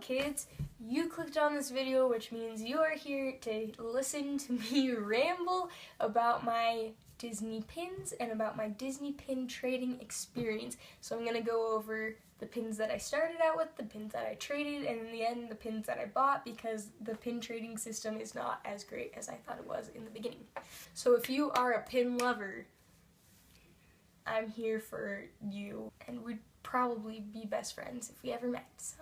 kids, you clicked on this video, which means you are here to listen to me ramble about my Disney pins and about my Disney pin trading experience. So I'm going to go over the pins that I started out with, the pins that I traded, and in the end the pins that I bought, because the pin trading system is not as great as I thought it was in the beginning. So if you are a pin lover, I'm here for you, and we'd probably be best friends if we ever met. So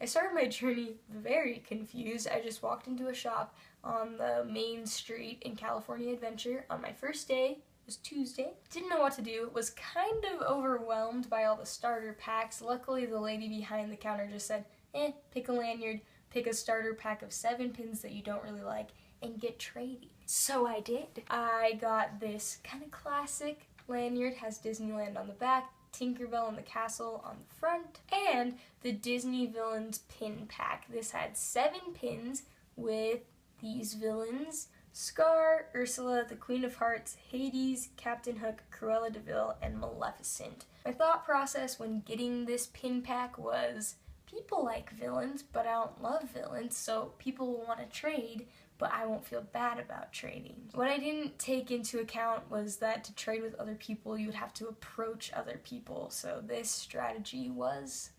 I started my journey very confused. I just walked into a shop on the main street in California Adventure on my first day. It was Tuesday. Didn't know what to do. Was kind of overwhelmed by all the starter packs. Luckily, the lady behind the counter just said, pick a lanyard, pick a starter pack of 7 pins that you don't really like, and get trading. So I did. I got this kind of classic lanyard, has Disneyland on the back, Tinkerbell and the castle on the front, and the Disney Villains pin pack. This had 7 pins with these villains: Scar, Ursula, the Queen of Hearts, Hades, Captain Hook, Cruella de Vil, and Maleficent. My thought process when getting this pin pack was, people like villains, but I don't love villains, so people will want to trade, but I won't feel bad about trading. What I didn't take into account was that to trade with other people, you would have to approach other people, so this strategy was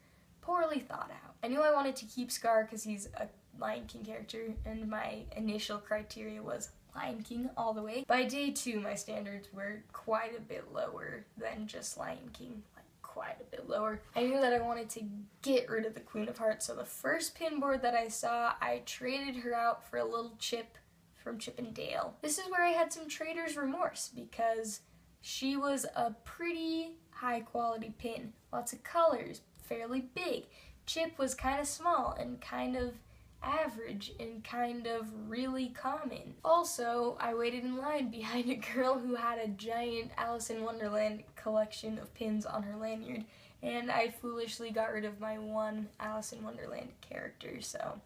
poorly thought out. I knew I wanted to keep Scar because he's a Lion King character, and my initial criteria was Lion King all the way. By day 2, my standards were quite a bit lower than just Lion King. Quite a bit lower. I knew that I wanted to get rid of the Queen of Hearts, so the first pin board that I saw, I traded her out for a little Chip from Chip and Dale. This is where I had some trader's remorse, because she was a pretty high quality pin. Lots of colors, fairly big. Chip was kind of small and kind of average and kind of really common. Also, I waited in line behind a girl who had a giant Alice in Wonderland collection of pins on her lanyard, and I foolishly got rid of my one Alice in Wonderland character, so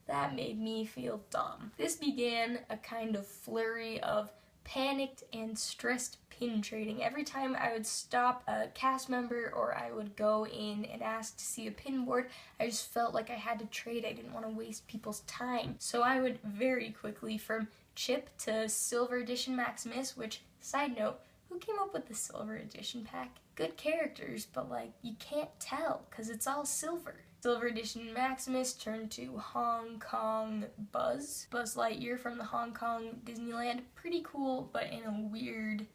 that made me feel dumb. This began a kind of flurry of panicked and stressed pin trading. Every time I would stop a cast member or I would go in and ask to see a pin board, I just felt like I had to trade. I didn't want to waste people's time. So I went very quickly from Chip to Silver Edition Maximus, which, side note, who came up with the Silver Edition pack? Good characters, but like, you can't tell because it's all silver. Silver Edition Maximus turned to Hong Kong Buzz Lightyear from the Hong Kong Disneyland. Pretty cool, but in a weird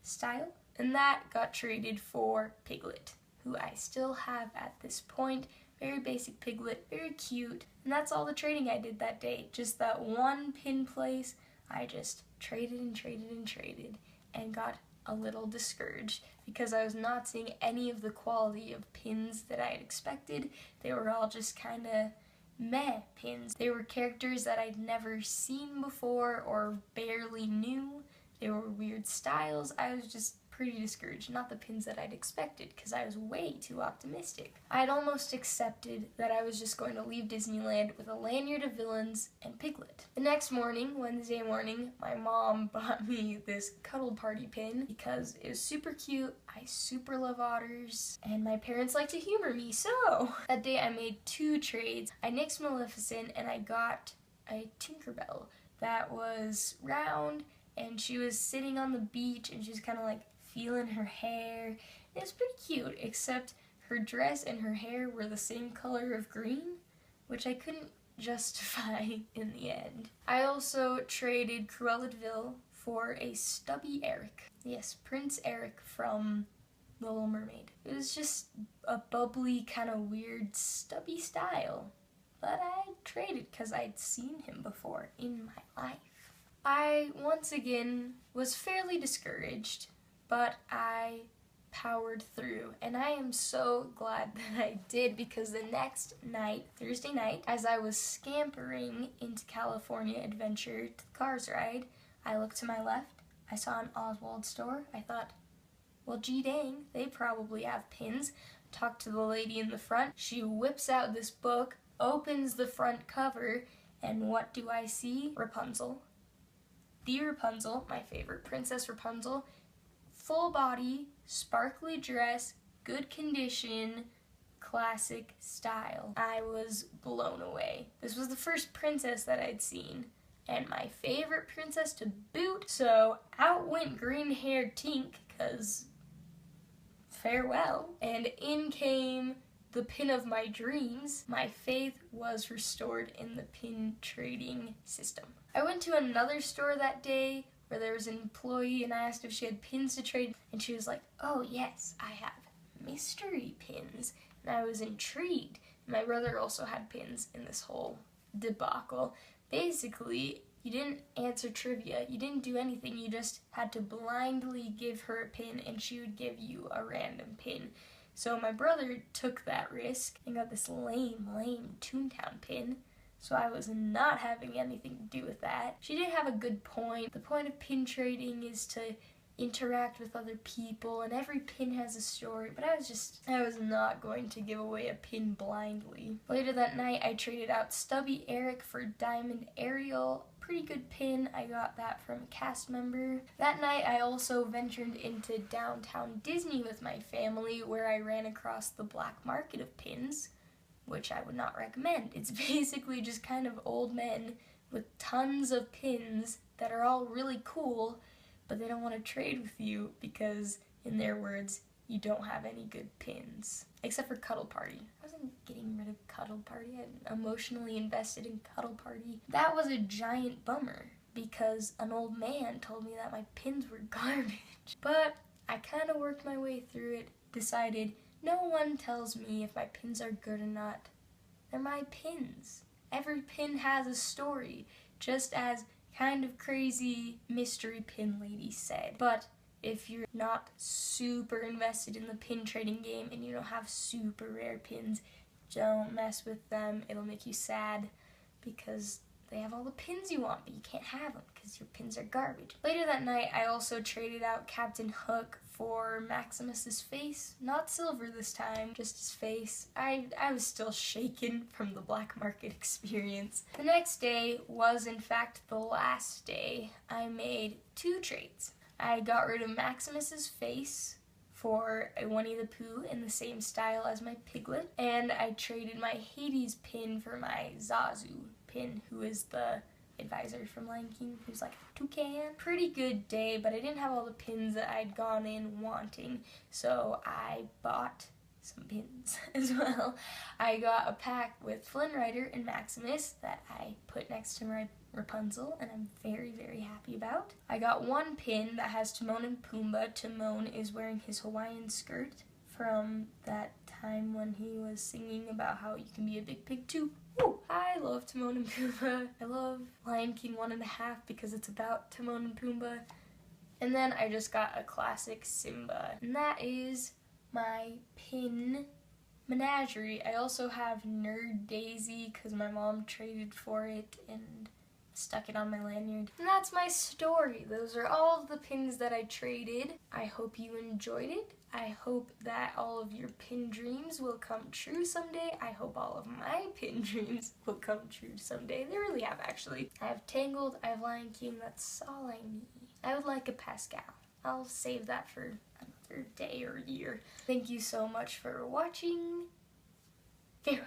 style. And that got traded for Piglet, who I still have at this point. Very basic Piglet, very cute. And that's all the trading I did that day. Just that one pin place. I just traded and traded and traded and got a little discouraged because I was not seeing any of the quality of pins that I had expected. They were all just kind of meh pins. They were characters that I'd never seen before or barely knew. They were weird styles. I was just pretty discouraged. Not the pins that I'd expected, because I was way too optimistic. I'd almost accepted that I was just going to leave Disneyland with a lanyard of villains and Piglet. The next morning, Wednesday morning, my mom bought me this cuddle party pin because it was super cute. I super love otters, and my parents like to humor me, so that day I made 2 trades. I nixed Maleficent, and I got a Tinkerbell that was round, and she was sitting on the beach, and she was kind of like feeling her hair. It was pretty cute, except her dress and her hair were the same color of green, which I couldn't justify in the end. I also traded Cruella de Vil for a stubby Eric. Yes, Prince Eric from The Little Mermaid. It was just a bubbly, kind of weird, stubby style, but I traded because I'd seen him before in my life. I, once again, was fairly discouraged, but I powered through, and I am so glad that I did, because the next night, Thursday night, as I was scampering into California Adventure to the Cars ride, I looked to my left, I saw an Oswald store. I thought, well, gee dang, they probably have pins. Talked to the lady in the front. She whips out this book, opens the front cover, and what do I see? Rapunzel. The Rapunzel, my favorite, Princess Rapunzel, full body, sparkly dress, good condition, classic style. I was blown away. This was the first princess that I'd seen, and my favorite princess to boot. So out went green-haired Tink, because farewell, and in came the pin of my dreams. My faith was restored in the pin trading system. I went to another store that day where there was an employee, and I asked if she had pins to trade, and she was like, "Oh yes, I have mystery pins." And I was intrigued. My brother also had pins in this whole debacle. Basically, you didn't answer trivia, you didn't do anything, you just had to blindly give her a pin and she would give you a random pin. So my brother took that risk and got this lame Toontown pin. So I was not having anything to do with that. She did have a good point. The point of pin trading is to interact with other people, and every pin has a story, but I was not going to give away a pin blindly. Later that night, I traded out Stubby Eric for Diamond Ariel. Pretty good pin. I got that from a cast member. That night, I also ventured into downtown Disney with my family, where I ran across the black market of pins, which I would not recommend. It's basically just kind of old men with tons of pins that are all really cool, but they don't want to trade with you because, in their words, you don't have any good pins. Except for Cuddle Party. I wasn't getting rid of Cuddle Party. I'm emotionally invested in Cuddle Party. That was a giant bummer because an old man told me that my pins were garbage. But I kind of worked my way through it, decided no one tells me if my pins are good or not. They're my pins. Every pin has a story, just as kind of crazy mystery pin lady said. But if you're not super invested in the pin trading game and you don't have super rare pins, don't mess with them. It'll make you sad because they have all the pins you want, but you can't have them because your pins are garbage. Later that night, I also traded out Captain Hook for Maximus's face. Not silver this time, just his face. I was still shaken from the black market experience. The next day was, in fact, the last day. I made 2 trades. I got rid of Maximus's face for a Winnie the Pooh in the same style as my Piglet, and I traded my Hades pin for my Zazu pin, who is the advisor from Lion King, who's like a toucan. Pretty good day, but I didn't have all the pins that I'd gone in wanting, so I bought some pins as well. I got a pack with Flynn Rider and Maximus that I put next to my Rapunzel, and I'm very, very happy about. I got 1 pin that has Timon and Pumbaa. Timon is wearing his Hawaiian skirt from that time when he was singing about how you can be a big pig too. Woo! I love Timon and Pumbaa. I love Lion King 1.5 because it's about Timon and Pumbaa. And then I just got a classic Simba, and that is my pin menagerie. I also have Nerd Daisy because my mom traded for it and stuck it on my lanyard. And that's my story. Those are all of the pins that I traded. I hope you enjoyed it. I hope that all of your pin dreams will come true someday. I hope all of my pin dreams will come true someday. They really have, actually. I have Tangled, I have Lion King, that's all I need. I would like a Pascal. I'll save that for another day or year. Thank you so much for watching. Farewell.